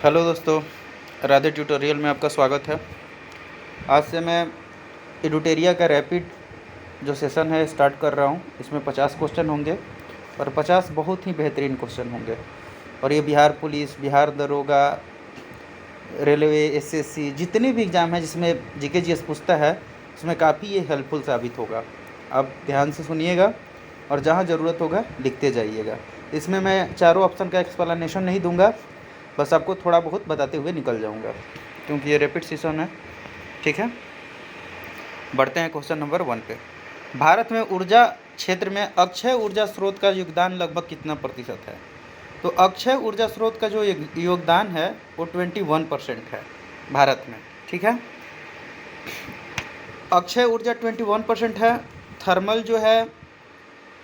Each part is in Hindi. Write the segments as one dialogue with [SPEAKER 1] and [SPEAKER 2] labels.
[SPEAKER 1] हेलो दोस्तों, राधे ट्यूटोरियल में आपका स्वागत है। आज से मैं एडुटेरिया का रैपिड जो सेशन है स्टार्ट कर रहा हूँ। इसमें 50 क्वेश्चन होंगे और 50 बहुत ही बेहतरीन क्वेश्चन होंगे। और ये बिहार पुलिस, बिहार दरोगा, रेलवे, एसएससी जितने भी एग्ज़ाम हैं जिसमें जीके जीएस पूछता है उसमें काफ़ी ये हेल्पफुल साबित होगा। आप ध्यान से सुनिएगा और जहाँ ज़रूरत होगा लिखते जाइएगा। इसमें मैं चारों ऑप्शन का एक्सप्लेनेशन नहीं दूंगा, बस आपको थोड़ा बहुत बताते हुए निकल जाऊंगा क्योंकि ये रैपिड सेशन है। ठीक है, बढ़ते हैं क्वेश्चन नंबर 1 पे। भारत में ऊर्जा क्षेत्र में अक्षय ऊर्जा स्रोत का योगदान लगभग कितना प्रतिशत है? तो अक्षय ऊर्जा स्रोत का जो योगदान है वो 21% है भारत में। ठीक है, अक्षय ऊर्जा 21% है। थर्मल जो है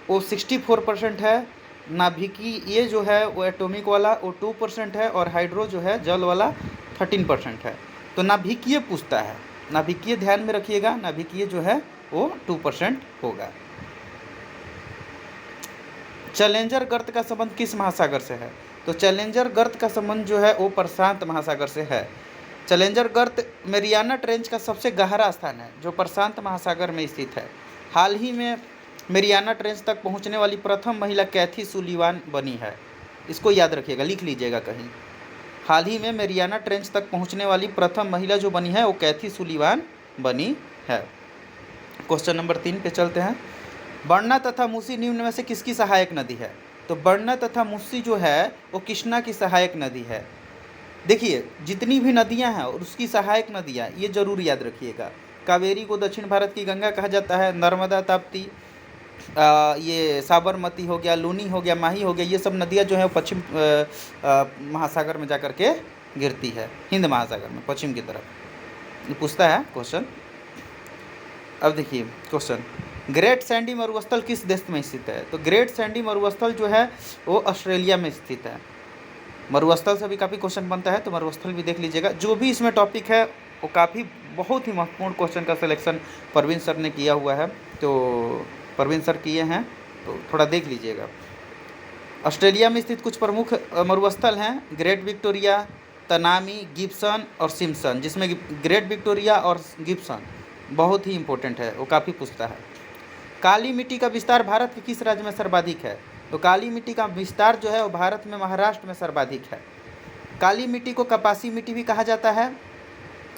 [SPEAKER 1] वो 64% है। नाभिकीय ये जो है वो एटॉमिक वाला वो 2% है और हाइड्रो जो है जल वाला 13% है। तो नाभिकीय पूछता है, नाभिकीय ध्यान में रखिएगा, नाभिकीय जो है वो 2% होगा। चैलेंजर गर्त का संबंध किस महासागर से है? तो चैलेंजर गर्त का संबंध जो है वो प्रशांत महासागर से है। चैलेंजर गर्त मेरियाना ट्रेंच का सबसे गहरा स्थान है जो प्रशांत महासागर में स्थित है। हाल ही में मेरियाना ट्रेंच तक पहुंचने वाली प्रथम महिला कैथी सुलीवान बनी है। इसको याद रखिएगा, लिख लीजिएगा कहीं। हाल ही में मेरियाना ट्रेंच तक पहुंचने वाली प्रथम महिला जो बनी है वो कैथी सुलीवान बनी है। क्वेश्चन नंबर 3 पे चलते हैं। बरना तथा मूसी निम्न में से किसकी सहायक नदी है? तो बरना तथा मूसी जो है वो कृष्णा की सहायक नदी है। देखिए जितनी भी नदियां हैं और उसकी सहायक नदियां ये जरूर याद रखिएगा। कावेरी को दक्षिण भारत की गंगा कहा जाता है। नर्मदा, ताप्ती, ये साबरमती हो गया, लूनी हो गया, माही हो गया, ये सब नदियां जो है वो पश्चिम महासागर में जाकर के गिरती है, हिंद महासागर में पश्चिम की तरफ। ये पूछता है क्वेश्चन। अब देखिए क्वेश्चन, ग्रेट सैंडी मरुस्थल किस देश में स्थित है? तो ग्रेट सैंडी मरुस्थल जो है वो ऑस्ट्रेलिया में स्थित है। मरुस्थल से भी काफ़ी क्वेश्चन बनता है तो मरुस्थल भी देख लीजिएगा। जो भी इसमें टॉपिक है वो काफ़ी बहुत ही महत्वपूर्ण क्वेश्चन का सिलेक्शन परवीन सर ने किया हुआ है, तो परवीन सर किए हैं तो थोड़ा देख लीजिएगा। ऑस्ट्रेलिया में स्थित कुछ प्रमुख मरुस्थल हैं, ग्रेट विक्टोरिया, तनामी, गिब्सन और सिम्पसन, जिसमें ग्रेट विक्टोरिया और गिब्सन बहुत ही इंपॉर्टेंट है, वो काफ़ी पूछता है। काली मिट्टी का विस्तार भारत के किस राज्य में सर्वाधिक है? तो काली मिट्टी का विस्तार जो है वो भारत में महाराष्ट्र में सर्वाधिक है। काली मिट्टी को कपासी मिट्टी भी कहा जाता है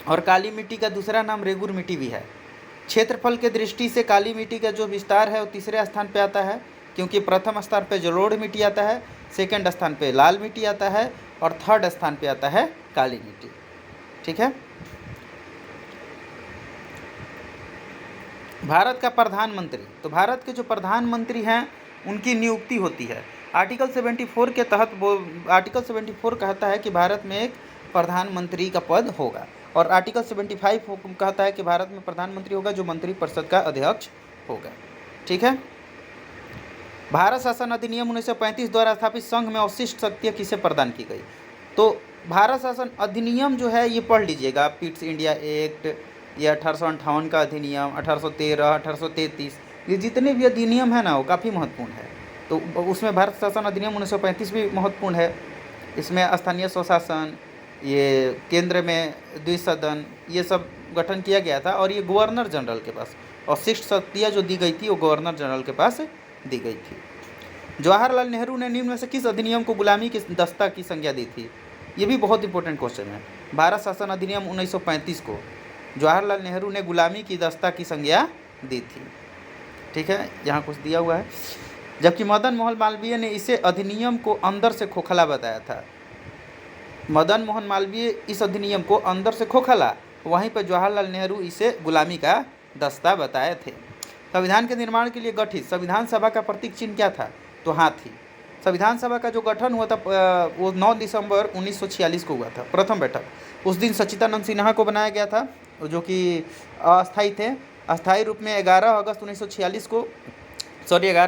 [SPEAKER 1] और काली मिट्टी का दूसरा नाम रेगुर मिट्टी भी है। क्षेत्रफल के दृष्टि से काली मिट्टी का जो विस्तार है वो तीसरे स्थान पे आता है, क्योंकि प्रथम स्थान पे जलोढ़ मिट्टी आता है, सेकंड स्थान पे लाल मिट्टी आता है और थर्ड स्थान पे आता है काली मिट्टी। ठीक है, भारत का प्रधानमंत्री, तो भारत के जो प्रधानमंत्री हैं उनकी नियुक्ति होती है आर्टिकल 74 के तहत। वो आर्टिकल 74 कहता है कि भारत में एक प्रधानमंत्री का पद होगा और आर्टिकल 75 कहता है कि भारत में प्रधानमंत्री होगा जो मंत्रिपरिषद का अध्यक्ष होगा। ठीक है, भारत शासन अधिनियम 1935 द्वारा स्थापित संघ में अवशिष्ट शक्तियाँ किसे प्रदान की गई? तो भारत शासन अधिनियम जो है ये पढ़ लीजिएगा, पिट्स इंडिया एक्ट, ये 1858 का अधिनियम, 1813, 1833, ये जितने भी अधिनियम है ना वो काफ़ी महत्वपूर्ण है। तो उसमें भारत शासन अधिनियम 1935 भी महत्वपूर्ण है। इसमें स्थानीय स्वशासन, ये केंद्र में द्विसदन, ये सब गठन किया गया था और ये गवर्नर जनरल के पास अवशिष्ट शक्तियाँ जो दी गई थी वो गवर्नर जनरल के पास दी गई थी। जवाहरलाल नेहरू ने निम्न में से किस अधिनियम को गुलामी की दस्ता की संज्ञा दी थी? ये भी बहुत इंपॉर्टेंट क्वेश्चन है। भारत शासन अधिनियम 1935 को जवाहरलाल नेहरू ने गुलामी की दस्ता की संज्ञा दी थी। ठीक है, यहाँ कुछ दिया हुआ है। जबकि मदन मोहन मालवीय ने इसे अधिनियम को अंदर से खोखला बताया था। मदन मोहन मालवीय इस अधिनियम को अंदर से खोखला, वहीं पर जवाहरलाल नेहरू इसे गुलामी का दस्ता बताए थे। संविधान के निर्माण के लिए गठित संविधान सभा का प्रतीक चिन्ह क्या था? तो हाथी। संविधान सभा का जो गठन हुआ था वो 9 दिसंबर 1946 को हुआ था, प्रथम बैठक। उस दिन सच्चिदानंद सिन्हा को बनाया गया था जो कि अस्थायी थे। अस्थायी रूप में 11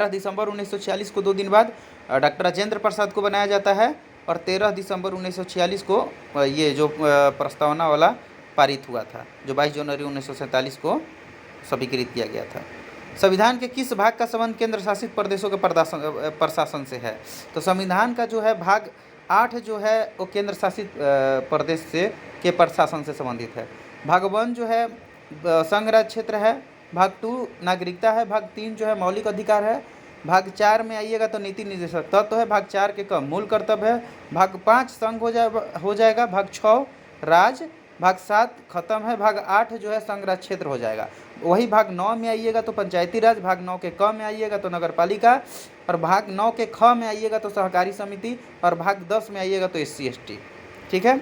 [SPEAKER 1] दिसंबर 1946 को 2 दिन बाद डॉक्टर राजेंद्र प्रसाद को बनाया जाता है और 13 दिसंबर 1946 को ये जो प्रस्तावना वाला पारित हुआ था जो 22 जनवरी 1947 को स्वीकृत किया गया था। संविधान के किस भाग का संबंध केंद्र शासित प्रदेशों के प्रशासन से है? तो संविधान का जो है भाग 8 जो है वो केंद्र शासित प्रदेश से के प्रशासन से संबंधित है। भाग 1 जो है संघ राज्य क्षेत्र है। भाग 2 नागरिकता है। भाग 3 जो है मौलिक अधिकार है। भाग 4 में आइएगा तो नीति निर्देशक तत्व है। भाग 4 के कम मूल कर्तव्य है। भाग 5 संघ हो जाएगा। भाग 6 राज्य। भाग 7 खत्म है। भाग 8 जो है संघ राज्य क्षेत्र हो जाएगा। वही भाग 9 में आइएगा तो पंचायती राज। भाग 9 के क में आइएगा तो नगर पालिका। और भाग 9 के ख में आइएगा तो सहकारी समिति। और भाग 10 में आइएगा तो SC ST। ठीक है।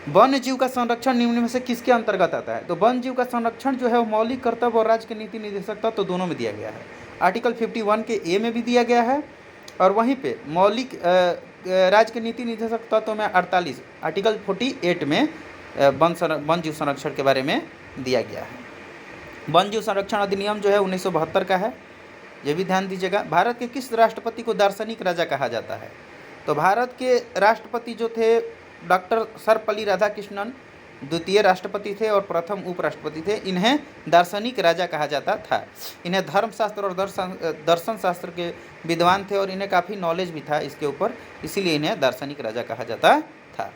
[SPEAKER 1] वन्य जीव का संरक्षण निम्न में से किसके अंतर्गत आता है? तो वन्य जीव का संरक्षण जो है वो मौलिक कर्तव्य और राज्य के नीति निर्देशक तत्व तो दोनों में दिया गया है। आर्टिकल 51 के ए में भी दिया गया है और वहीं पे मौलिक राज्य के नीति निर्देशक तत्व में 48 आर्टिकल 48 में वन जीव संरक्षण के बारे में दिया गया है। वन जीव संरक्षण अधिनियम जो है 1972 का है, ये भी ध्यान दीजिएगा। भारत के किस राष्ट्रपति को दार्शनिक राजा कहा जाता है? तो भारत के राष्ट्रपति जो थे डॉक्टर सर्वपल्ली राधाकृष्णन द्वितीय राष्ट्रपति थे और प्रथम उपराष्ट्रपति थे। इन्हें दार्शनिक राजा कहा जाता था। इन्हें धर्मशास्त्र और दर्शन शास्त्र के विद्वान थे और इन्हें काफ़ी नॉलेज भी था इसके ऊपर, इसीलिए इन्हें दार्शनिक राजा कहा जाता था।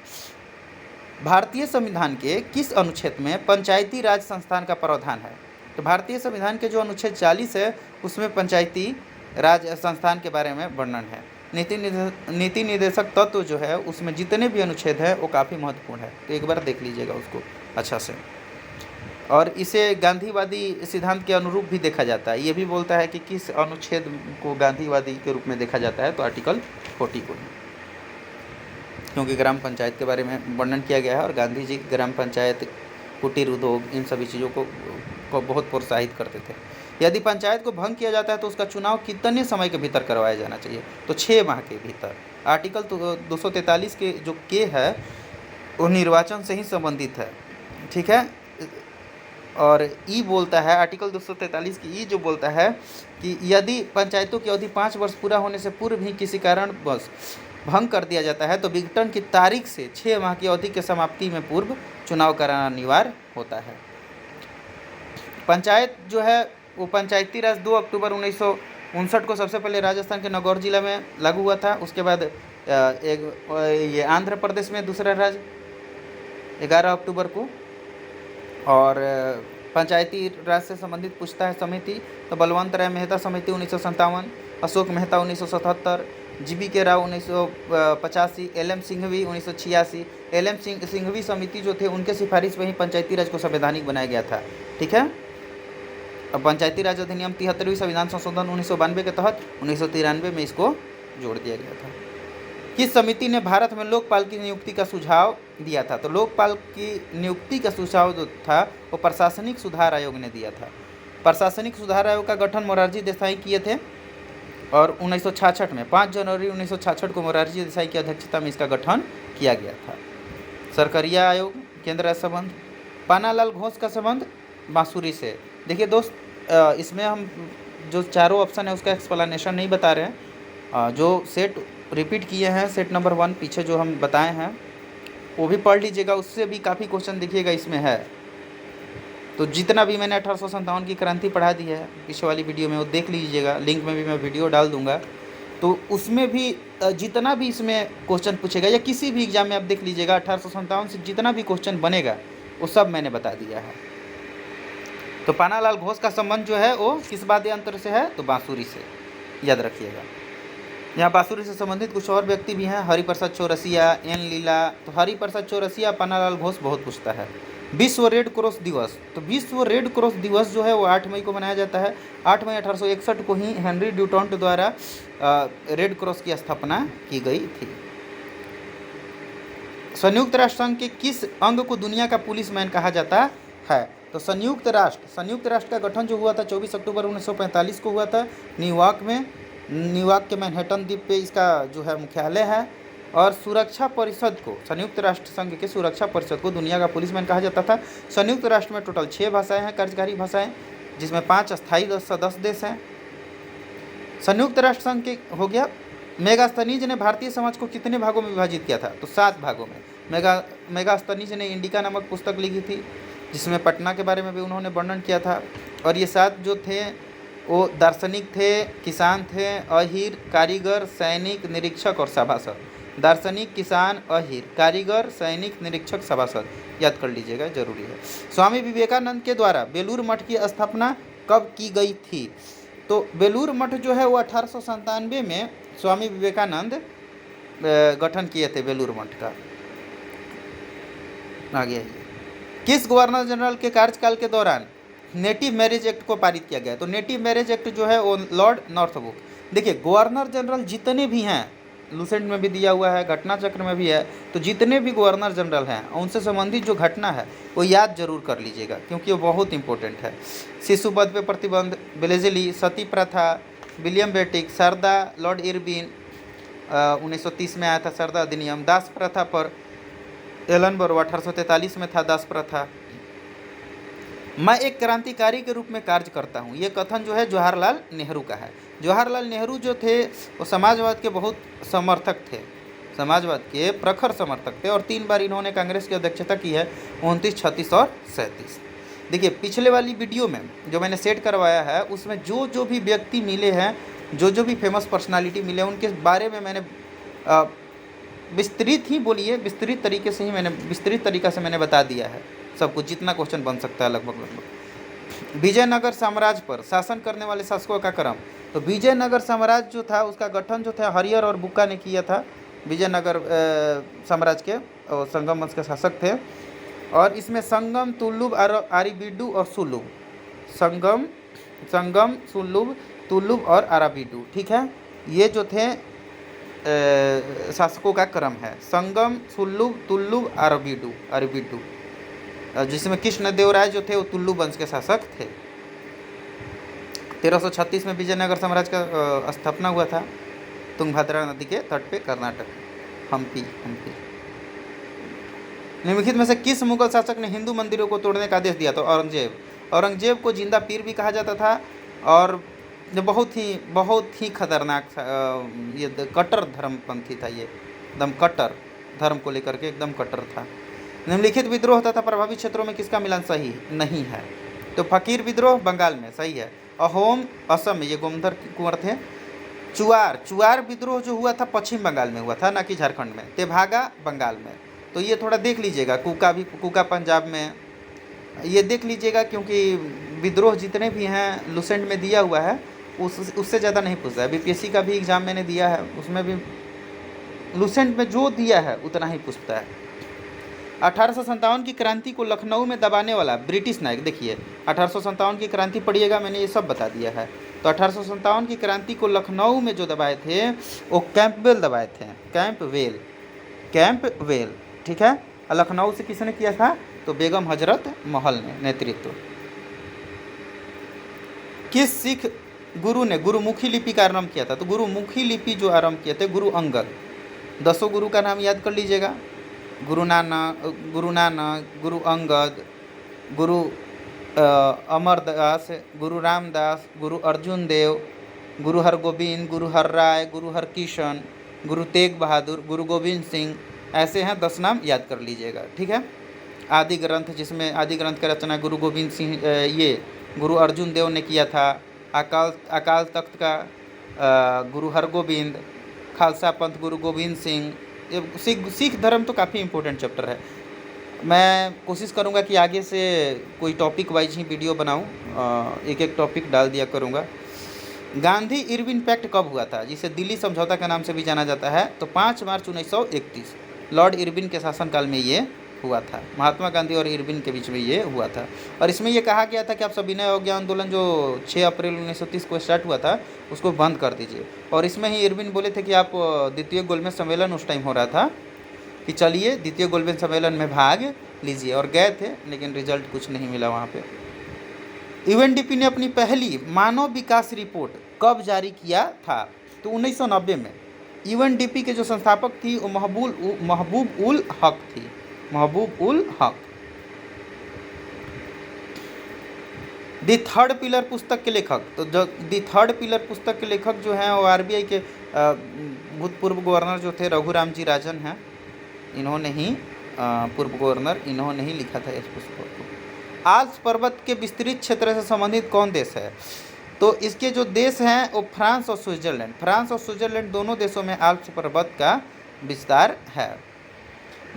[SPEAKER 1] भारतीय संविधान के किस अनुच्छेद में पंचायती राज संस्थान का प्रावधान है? तो भारतीय संविधान के जो अनुच्छेद 40 है उसमें पंचायती राज संस्थान के बारे में वर्णन है। नीति निर्देशक तत्व जो है उसमें जितने भी अनुच्छेद हैं वो काफ़ी महत्वपूर्ण है, तो एक बार देख लीजिएगा उसको अच्छा से। और इसे गांधीवादी सिद्धांत के अनुरूप भी देखा जाता है। ये भी बोलता है कि किस अनुच्छेद को गांधीवादी के रूप में देखा जाता है, तो आर्टिकल 40 को, क्योंकि ग्राम पंचायत के बारे में वर्णन किया गया है और गांधी जी ग्राम पंचायत, कुटीर उद्योग, इन सभी चीज़ों को बहुत प्रोत्साहित करते थे। यदि पंचायत को भंग किया जाता है तो उसका चुनाव कितने समय के भीतर करवाया जाना चाहिए? तो 6 माह के भीतर। आर्टिकल 243 के जो के है वो निर्वाचन से ही संबंधित है। ठीक है। और ई बोलता है, आर्टिकल 243 की ई जो बोलता है कि यदि पंचायतों की अवधि 5 वर्ष पूरा होने से पूर्व ही किसी कारण बस भंग कर दिया जाता है तो विघटन की तारीख से 6 माह की अवधि के समाप्ति में पूर्व चुनाव कराना अनिवार्य होता है। पंचायत जो है वो पंचायती राज 2 अक्टूबर 1959 को सबसे पहले राजस्थान के नागौर जिला में लागू हुआ था। उसके बाद ये आंध्र प्रदेश में दूसरा राज्य 11 अक्टूबर को। और पंचायती राज से संबंधित पूछता है समिति तो बलवंत राय मेहता समिति 1957, Ashok Mehta 1977, GBK Rao 1985, LM Singhvi 1986। LM Singhvi समिति जो थे उनके सिफारिश पर ही पंचायती राज को संवैधानिक बनाया गया था। ठीक है। अब पंचायती राज अधिनियम 73वीं संविधान संशोधन 1992 के तहत 1993 में इसको जोड़ दिया गया था। किस समिति ने भारत में लोकपाल की नियुक्ति का सुझाव दिया था? तो लोकपाल की नियुक्ति का सुझाव जो था वो प्रशासनिक सुधार आयोग ने दिया था। प्रशासनिक सुधार आयोग का गठन मोरारजी देसाई किए थे और 1966 में 5 जनवरी 1966 को मोरारजी देसाई की अध्यक्षता में इसका गठन किया गया था। सरकरिया आयोग, केंद्र राज्य संबंध। पानालाल घोष का संबंध बांसुरी से। देखिए दोस्त, इसमें हम जो चारों ऑप्शन है उसका एक्सप्लेनेशन नहीं बता रहे हैं। जो सेट रिपीट किए हैं, सेट नंबर 1 पीछे जो हम बताए हैं वो भी पढ़ लीजिएगा, उससे भी काफ़ी क्वेश्चन देखिएगा इसमें है। तो जितना भी मैंने 1857 की क्रांति पढ़ा दी है पीछे वाली वीडियो में वो देख लीजिएगा, लिंक में भी मैं वीडियो डाल दूंगा। तो उसमें भी जितना भी इसमें क्वेश्चन पूछेगा या किसी भी एग्जाम में आप देख लीजिएगा 1857 से जितना भी क्वेश्चन बनेगा वो सब मैंने बता दिया है। तो पानालाल घोष का संबंध जो है वो किस वाद्य यंत्र से है? तो बांसुरी से, याद रखिएगा। यहाँ बांसुरी से संबंधित कुछ और व्यक्ति भी हैं, हरिप्रसाद चौरसिया, एन लीला। तो हरिप्रसाद चौरसिया, पानालाल घोष बहुत पूछता है। विश्व रेड क्रॉस दिवस, तो विश्व रेड क्रॉस दिवस जो है वो 8 मई को मनाया जाता है। 8 मई 1861 को ही हेनरी ड्यूटोंट द्वारा रेड क्रॉस की स्थापना की गई थी। संयुक्त राष्ट्र संघ के किस अंग को दुनिया का पुलिसमैन कहा जाता है? तो संयुक्त राष्ट्र का गठन जो हुआ था 24 अक्टूबर 1945 को हुआ था न्यूयॉर्क में। न्यूयॉर्क के मैनहट्टन द्वीप पे इसका जो है मुख्यालय है। और सुरक्षा परिषद को, संयुक्त राष्ट्र संघ के सुरक्षा परिषद को दुनिया का पुलिसमैन कहा जाता था। संयुक्त राष्ट्र में टोटल 6 भाषाएं हैं, कार्यकारी भाषाएं, जिसमें 5 स्थायी सदस्य देश हैं। संयुक्त राष्ट्र संघ के हो गया। मेगास्थनीज ने भारतीय समाज को कितने भागों में विभाजित किया था? तो 7 भागों में। मेगास्थनीज ने इंडिका नामक पुस्तक लिखी थी जिसमें पटना के बारे में भी उन्होंने वर्णन किया था। और ये 7 जो थे वो दार्शनिक थे, किसान थे, अहीर, कारीगर, सैनिक, निरीक्षक और सभासद। दार्शनिक, किसान, अहीर, कारीगर, सैनिक, निरीक्षक, सभासद, याद कर लीजिएगा, जरूरी है। स्वामी विवेकानंद के द्वारा बेलूर मठ की स्थापना कब की गई थी? तो बेलूर मठ जो है वो 1897 में स्वामी विवेकानंद गठन किए थे बेलूर मठ का। आगे आइए, किस गवर्नर जनरल के कार्यकाल के दौरान नेटिव मैरिज एक्ट को पारित किया गया? तो नेटिव मैरिज एक्ट जो है वो लॉर्ड नॉर्थब्रुक। देखिए, गवर्नर जनरल जितने भी हैं, लूसेंट में भी दिया हुआ है, घटना चक्र में भी है, तो जितने भी गवर्नर जनरल हैं उनसे संबंधित जो घटना है वो याद जरूर कर लीजिएगा, क्योंकि वो बहुत इंपॉर्टेंट है। शिशु वध पे प्रतिबंध, बेलेजली, सती प्रथा, विलियम बेटिक, सरदा, लॉर्ड इरविन, 1930 में आया था सरदा अधिनियम। दास प्रथा पर एलन बरो 1843 में था दास प्रथा। मैं एक क्रांतिकारी के रूप में कार्य करता हूँ, ये कथन जो है जवाहरलाल नेहरू का है। जवाहरलाल नेहरू जो थे वो समाजवाद के बहुत समर्थक थे, समाजवाद के प्रखर समर्थक थे, और 3 बार इन्होंने कांग्रेस की अध्यक्षता की है, 29, 36 और 37। देखिए, पिछले वाली वीडियो में जो मैंने सेट करवाया है उसमें जो जो भी व्यक्ति मिले हैं, जो जो भी फेमस पर्सनालिटी मिले, उनके बारे में मैंने विस्तृत ही बोलिए, विस्तृत तरीके से ही मैंने विस्तृत तरीका से मैंने बता दिया है सब कुछ, जितना क्वेश्चन बन सकता है लगभग। विजयनगर साम्राज्य पर शासन करने वाले शासकों का क्रम। तो विजयनगर साम्राज्य जो था उसका गठन जो था हरिहर और बुक्का ने किया था। विजयनगर साम्राज्य के संगम वंश के शासक थे, और इसमें संगम, तुल्लुभ, आरीबीडू और सुल्लुभ, संगम, सुल्लुभ, तुल्लुभ और आराबीडू, ठीक है, ये जो थे शासकों का क्रम है। संगम, सुल्लुभ, तुल्लुभ, आरबीडू, जिसमें कृष्णदेवराय जो थे वो तुल्लुभ वंश के शासक थे। 1336 में विजयनगर साम्राज्य का स्थापना हुआ था तुंगभद्रा नदी के तट पे, कर्नाटक, हम्पी। निम्नलिखित में से किस मुगल शासक ने हिंदू मंदिरों को तोड़ने का आदेश दिया? तो औरंगजेब को जिंदा पीर भी कहा जाता था, और जो बहुत ही खतरनाक ये कट्टर धर्मपंथी था, ये एकदम कट्टर धर्म को लेकर के एकदम कट्टर था। निम्नलिखित विद्रोह तथा प्रभावित क्षेत्रों में किसका मिलान सही नहीं है? तो फकीर विद्रोह बंगाल में सही है, अहोम असम में, ये गोमधर कुंवर थे। चुआर विद्रोह जो हुआ था पश्चिम बंगाल में हुआ था, ना कि झारखंड में। तेभागा बंगाल में, तो ये थोड़ा देख लीजिएगा। कुका पंजाब में, ये देख लीजिएगा, क्योंकि विद्रोह जितने भी हैं लुसेंट में दिया हुआ है, उससे ज़्यादा नहीं पूछता है। बीपीएससी का भी एग्ज़ाम मैंने दिया है, उसमें भी लुसेंट में जो दिया है उतना ही पूछता है। 1857 की क्रांति को लखनऊ में दबाने वाला ब्रिटिश नायक, देखिए 1857 की क्रांति पढ़िएगा, मैंने ये सब बता दिया है। तो 1857 की क्रांति को लखनऊ में जो दबाए थे वो कैंपबेल दबाए थे, कैंपबेल, ठीक है। लखनऊ से किसने किया था? तो बेगम हजरत महल ने नेतृत्व। किस सिख गुरु ने गुरुमुखी लिपि का आरंभ किया था? तो गुरुमुखी लिपि जो आरंभ किए थे गुरु अंगद। 10 गुरु का नाम याद कर लीजिएगा, गुरु नानक, गुरु अंगद, गुरु अमरदास, गुरु रामदास, गुरु अर्जुन देव, गुरु हरगोबिंद, गुरु हरराय, गुरु हरकिशन, गुरु तेग बहादुर, गुरु गोविंद सिंह, ऐसे हैं 10 नाम याद कर लीजिएगा, ठीक है। आदि ग्रंथ, जिसमें आदि ग्रंथ की रचना गुरु गोविंद सिंह, ये गुरु अर्जुन देव ने किया था। अकाल तख्त का गुरु हरगोबिंद, खालसा पंथ गुरु गोविंद सिंह। सिख धर्म तो काफ़ी इंपॉर्टेंट चैप्टर है। मैं कोशिश करूंगा कि आगे से कोई टॉपिक वाइज ही वीडियो बनाऊं, एक एक टॉपिक डाल दिया करूंगा। गांधी इरविन पैक्ट कब हुआ था, जिसे दिल्ली समझौता के नाम से भी जाना जाता है? तो 5 मार्च 1931 लॉर्ड इरविन के शासनकाल में ये हुआ था। महात्मा गांधी और इरविन के बीच में ये हुआ था। और इसमें ये कहा गया था कि आप सविनय अवज्ञा आंदोलन जो 6 अप्रैल 1930 को स्टार्ट हुआ था उसको बंद कर दीजिए। और इसमें ही इरविन बोले थे कि आप द्वितीय गोलमेज सम्मेलन उस टाइम हो रहा था कि चलिए द्वितीय गोलमेज सम्मेलन में भाग लीजिए, और गए थे, लेकिन रिजल्ट कुछ नहीं मिला वहाँ पे। यूएनडीपी ने अपनी पहली मानव विकास रिपोर्ट कब जारी किया था? तो 1990 में। यूएनडीपी के जो संस्थापक थी वो महबूब उल हक थी, महबूब उल हक। दी थर्ड पिलर पुस्तक के लेखक, तो जो दी थर्ड पिलर पुस्तक के लेखक जो हैं वो आरबीआई के भूतपूर्व गवर्नर जो थे रघुराम जी राजन हैं, इन्होंने ही पूर्व गवर्नर, इन्होंने ही लिखा था इस पुस्तक को। आल्प्स पर्वत के विस्तृत क्षेत्र से संबंधित कौन देश है? तो इसके जो देश हैं वो फ्रांस और स्विट्जरलैंड, फ्रांस और स्विट्जरलैंड दोनों देशों में आल्प्स पर्वत का विस्तार है।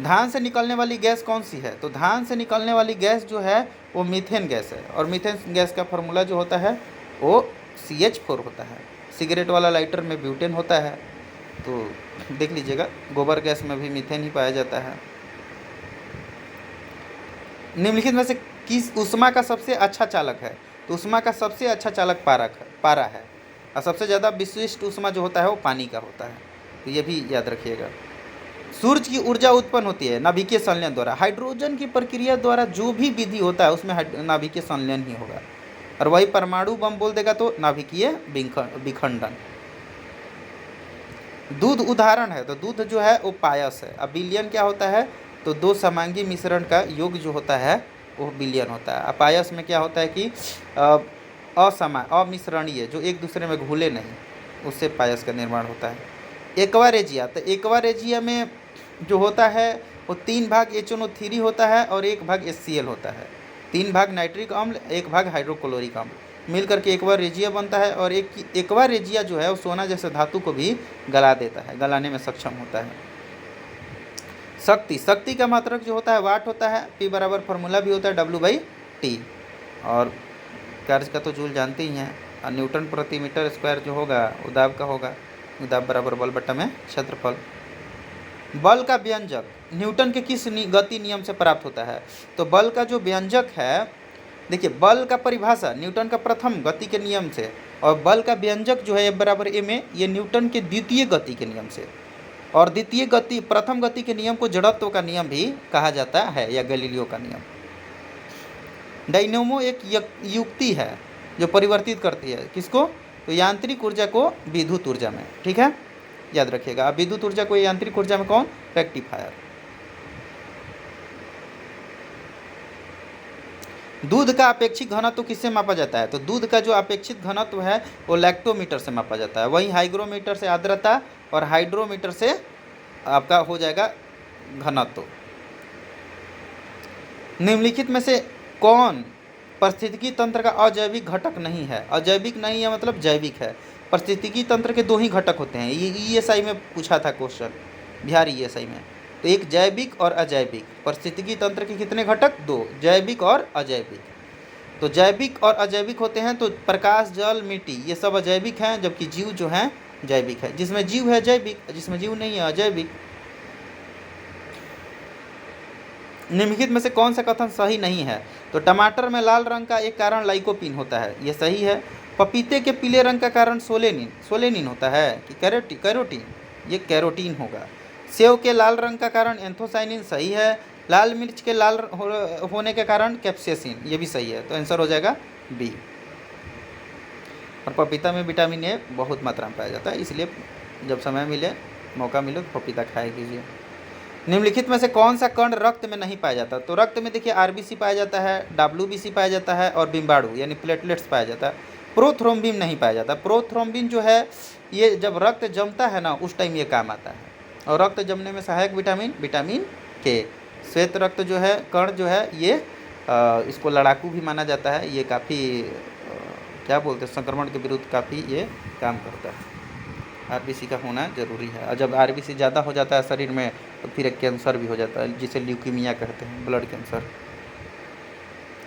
[SPEAKER 1] धान से निकलने वाली गैस कौन सी है? तो धान से निकलने वाली गैस जो है वो मीथेन गैस है, और मीथेन गैस का फार्मूला जो होता है वो CH4 होता है। सिगरेट वाला लाइटर में ब्यूटेन होता है, तो देख लीजिएगा गोबर गैस में भी मीथेन ही पाया जाता है। निम्नलिखित में से किस ऊष्मा का सबसे अच्छा चालक है? तो ऊष्मा का सबसे अच्छा चालक पारा है, और सबसे ज़्यादा विशिष्ट ऊष्मा जो होता है वो पानी का होता है, तो ये भी याद रखिएगा। सूर्य की ऊर्जा उत्पन्न होती है नाभिकीय संलयन द्वारा। हाइड्रोजन की प्रक्रिया द्वारा जो भी विधि होता है उसमें नाभिकीय संलयन ही होगा, और वही परमाणु बम बोल देगा तो नाभिकीय विखंडन। दूध उदाहरण है, तो दूध जो है वो पायस है। अब विलयन क्या होता है? तो दो समांगी मिश्रण का योग जो होता है वो विलयन होता है। अब पायस में क्या होता है कि अमिश्रणीय जो एक दूसरे में घुले नहीं, उससे पायस का निर्माण होता है। एक्वारेजिया, तो एक्वारेजिया में जो होता है वो 3 भाग HNO3 होता है और 1 भाग HCl होता है। 3 भाग नाइट्रिक अम्ल, 1 भाग हाइड्रोक्लोरिक अम्ल मिल करके एक्वारेजिया बनता है, और एक एक्वारेजिया जो है वो सोना जैसे धातु को भी गला देता है, गलाने में सक्षम होता है। शक्ति का मात्रक जो होता है वाट होता है, P बराबर फार्मूला भी होता है W/T, और कार्य का तो जूल जानते ही हैं, और न्यूटन प्रति मीटर स्क्वायर जो होगा वो दाब का होगा, दाब बराबर बल बट्टा में क्षेत्रफल। बल का व्यंजक न्यूटन के किस गति नियम से प्राप्त होता है? तो बल का जो व्यंजक है, देखिए बल का परिभाषा न्यूटन का प्रथम गति के नियम से, और बल का व्यंजक जो है F बराबर ma, ये न्यूटन के द्वितीय गति के नियम से। और द्वितीय गति प्रथम गति के नियम को जड़त्व का नियम भी कहा जाता है, या गैलीलियो का नियम। डायनेमो एक युक्ति है जो परिवर्तित करती है किसको? तो यांत्रिक ऊर्जा को विद्युत ऊर्जा में, ठीक है, याद रखिएगा। अब विद्युत ऊर्जा को यांत्रिक ऊर्जा में कौन? रेक्टिफायर। दूध का अपेक्षित घनत्व किससे मापा जाता है? तो दूध का जो अपेक्षित घनत्व है वो लैक्टोमीटर से मापा जाता है। वहीं हाइग्रोमीटर से आर्द्रता और हाइड्रोमीटर से आपका हो जाएगा घनत्व। निम्नलिखित में से कौन पारिस्थितिकी तंत्र का अजैविक घटक नहीं है? अजैविक नहीं है मतलब जैविक है। पारिस्थितिकी तंत्र के 2 ही घटक होते हैं, ये ESI में पूछा था क्वेश्चन, बिहार ESI में। तो एक जैविक और अजैविक। पारिस्थितिकी तंत्र के कितने घटक? 2, जैविक और अजैविक। तो जैविक और अजैविक होते हैं, तो प्रकाश, जल, मिट्टी ये सब अजैविक हैं, जबकि जीव जो हैं जैविक है। जिसमें जीव है जैविक, जिसमें जीव नहीं है अजैविक। निम्नलिखित में से कौन सा कथन सही नहीं है? तो टमाटर में लाल रंग का एक कारण लाइकोपीन होता है, ये सही है। पपीते के पीले रंग का कारण सोलेनिन होता है कि कैरोटीन, ये कैरोटीन होगा। सेव के लाल रंग का कारण एंथोसाइनिन, सही है। लाल मिर्च के लाल होने के कारण कैप्सेसिन, ये भी सही है, तो आंसर हो जाएगा B। और पपीता में विटामिन A बहुत मात्रा में पाया जाता है, इसलिए जब समय मिले, मौका मिले तो पपीता खाया कीजिए। निम्नलिखित में से कौन सा कण रक्त में नहीं पाया जाता? तो रक्त में देखिए RBC पाया जाता है, WBC पाया जाता है, और बिम्बाणु यानी प्लेटलेट्स पाया जाता है। प्रोथ्रोम्बिन नहीं पाया जाता। प्रोथ्रोम्बिन जो है ये जब रक्त जमता है ना उस टाइम ये काम आता है, और रक्त जमने में सहायक विटामिन K। श्वेत रक्त जो है कण जो है ये इसको लड़ाकू भी माना जाता है, ये काफ़ी क्या बोलते हैं संक्रमण के विरुद्ध काफ़ी ये काम करता है। RBC का होना जरूरी है, और जब RBC ज़्यादा हो जाता है शरीर में तो फिर एक कैंसर भी हो जाता है, जिसे ल्यूकीमिया कहते हैं, ब्लड कैंसर।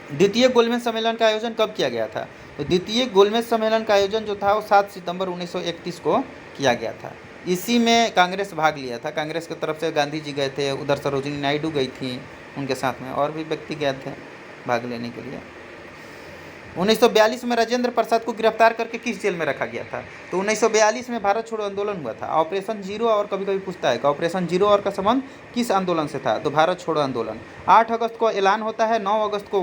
[SPEAKER 1] द्वितीय गोलमेज सम्मेलन का आयोजन कब किया गया था? तो द्वितीय गोलमेज सम्मेलन का आयोजन जो था वो 7 सितंबर 1931 को किया गया था। इसी में कांग्रेस भाग लिया था। कांग्रेस की तरफ से गांधी जी गए थे, उधर सरोजिनी नायडू गई थी उनके साथ में, और भी व्यक्ति गए थे भाग लेने के लिए। 1942 में राजेंद्र प्रसाद को गिरफ्तार करके किस जेल में रखा गया था? तो 1942 में भारत छोड़ो आंदोलन हुआ था। ऑपरेशन जीरो, और कभी कभी पूछता है कि ऑपरेशन जीरो और का संबंध किस आंदोलन से था? तो भारत छोड़ो आंदोलन। 8 अगस्त को ऐलान होता है, 9 अगस्त को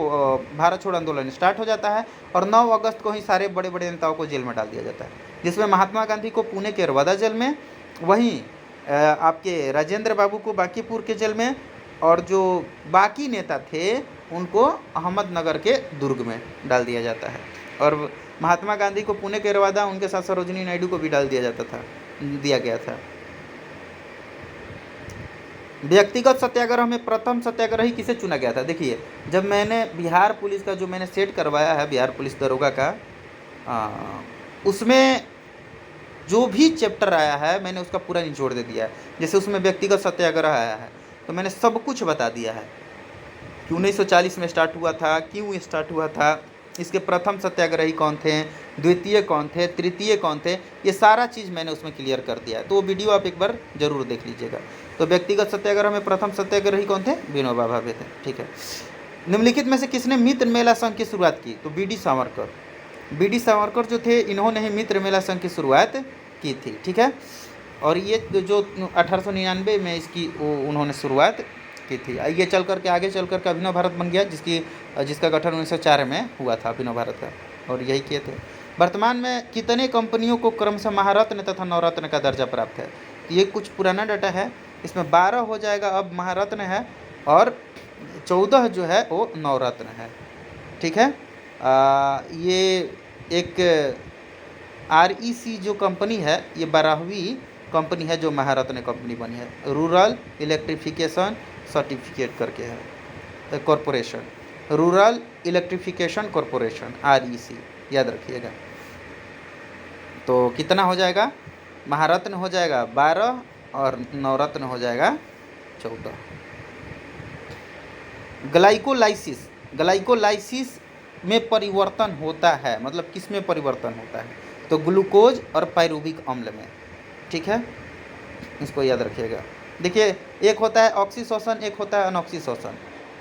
[SPEAKER 1] भारत छोड़ो आंदोलन स्टार्ट हो जाता है, और 9 अगस्त को ही सारे बड़े बड़े नेताओं को जेल में डाल दिया जाता है, जिसमें महात्मा गांधी को पुणे के रवादा जेल में, वहीं आपके राजेंद्र बाबू को बांकीपुर के जेल में, और जो बाकी नेता थे उनको अहमदनगर के दुर्ग में डाल दिया जाता है। और महात्मा गांधी को पुणे के रवादा, उनके साथ सरोजिनी नायडू को भी डाल दिया गया था। व्यक्तिगत सत्याग्रह में प्रथम सत्याग्रही किसे चुना गया था? देखिए, जब मैंने बिहार पुलिस का जो मैंने सेट करवाया है, बिहार पुलिस दरोगा का, उसमें जो भी चैप्टर आया है मैंने उसका पूरा निचोड़ दे दिया है। जैसे उसमें व्यक्तिगत सत्याग्रह आया है तो मैंने सब कुछ बता दिया है कि 1940 में स्टार्ट हुआ था, क्यों स्टार्ट हुआ था, इसके प्रथम सत्याग्रही कौन थे, द्वितीय कौन थे, तृतीय कौन थे, ये सारा चीज़ मैंने उसमें क्लियर कर दिया है। तो वो वीडियो आप एक बार जरूर देख लीजिएगा। तो व्यक्तिगत सत्याग्रह में प्रथम सत्याग्रही कौन थे? विनोबा भावे थे। ठीक है। निम्नलिखित में से किसने मित्र मेला संघ की शुरुआत की? तो B D Savarkar. B D Savarkar जो थे इन्होंने ही मित्र मेला संघ की शुरुआत की थी। ठीक है। और ये जो 1899 में इसकी उन्होंने शुरुआत की थी। ये चल करके आगे चल करके अभिनव भारत बन गया, जिसका गठन 1904 में हुआ था अभिनव भारत का, और यही किए थे। वर्तमान में कितने कंपनियों को क्रमशः महारत्न तथा नवरत्न का दर्जा प्राप्त है? ये कुछ पुराना डाटा है, इसमें 12 हो जाएगा अब महारत्न है, और 14 जो है वो नवरत्न है। ठीक है। ये एक REC जो कंपनी है ये 12वीं कंपनी है जो महारत्न कंपनी बनी है। रूरल इलेक्ट्रिफिकेशन सर्टिफिकेट करके है corporation, rural electrification corporation REC, याद रखिएगा। तो कितना हो जाएगा? महारत्न हो जाएगा 12 और नवरत्न हो जाएगा 14। ग्लाइकोलाइसिस में परिवर्तन होता है, मतलब किस में परिवर्तन होता है? तो ग्लूकोज और पायरुविक अम्ल में। ठीक है, इसको याद रखिएगा। देखिए, एक होता है ऑक्सीशोषण, एक होता है अनऑक्सीशोषण।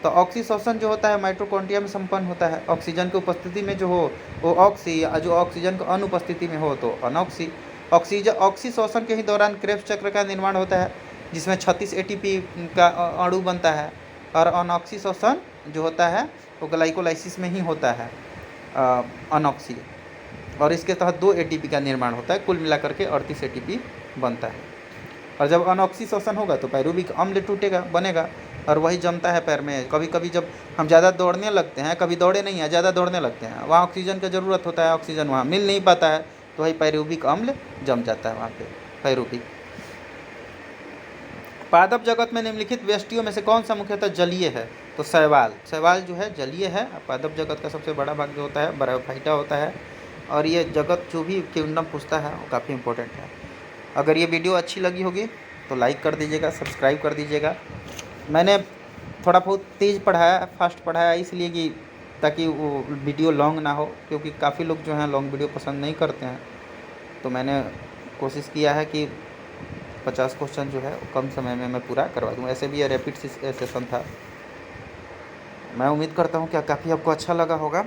[SPEAKER 1] तो ऑक्सीशोषण जो होता है माइटोकॉन्ड्रिया में संपन्न होता है, ऑक्सीजन की उपस्थिति में जो हो वो ऑक्सी, जो ऑक्सीजन की अनुपस्थिति में हो तो अनऑक्सी। ऑक्सीशोषण के ही दौरान क्रेब्स चक्र का निर्माण होता है जिसमें 36 ATP का अणु बनता है, और अनऑक्सीशोषण जो होता है वो ग्लाइकोलाइसिस में ही होता है अनऑक्सी, और इसके तहत 2 ATP का निर्माण होता है, कुल मिलाकर के 38 ATP बनता है। और जब अनऑक्सीशोषण होगा तो पायरुविक अम्ल टूटेगा, बनेगा, और वही जमता है पैर में। कभी कभी जब हम ज़्यादा दौड़ने लगते हैं, कभी दौड़े नहीं हैं, ज़्यादा दौड़ने लगते हैं, वहाँ ऑक्सीजन की ज़रूरत होता है, ऑक्सीजन वहाँ मिल नहीं पाता है, तो वही पायरुविक अम्ल जम जाता है वहाँ पे, पायरुविक। पादप जगत में निम्नलिखित व्यष्टियों में से कौन सा मुख्यतः जलीय है? तो शैवाल। शैवाल जो है जलीय है। पादप जगत का सबसे बड़ा भाग जो होता है ब्रायोफाइटा होता है, और ये जगत जो भी किंगडम पूछता है वो काफ़ी इंपॉर्टेंट है। अगर ये वीडियो अच्छी लगी होगी तो लाइक कर दीजिएगा, सब्सक्राइब कर दीजिएगा। मैंने थोड़ा बहुत तेज़ पढ़ाया, फास्ट पढ़ाया, इसलिए कि ताकि वो वीडियो लॉन्ग ना हो, क्योंकि काफ़ी लोग जो हैं लॉन्ग वीडियो पसंद नहीं करते हैं। तो मैंने कोशिश किया है कि 50 क्वेश्चन जो है कम समय में मैं पूरा करवा दूँ। ऐसे भी ये रैपिड सेशन था। मैं उम्मीद करता हूँ कि काफ़ी आपको अच्छा लगा होगा।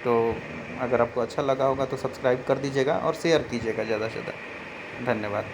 [SPEAKER 1] तो अगर आपको अच्छा लगा होगा तो सब्सक्राइब कर दीजिएगा और शेयर कीजिएगा ज़्यादा से ज़्यादा। धन्यवाद।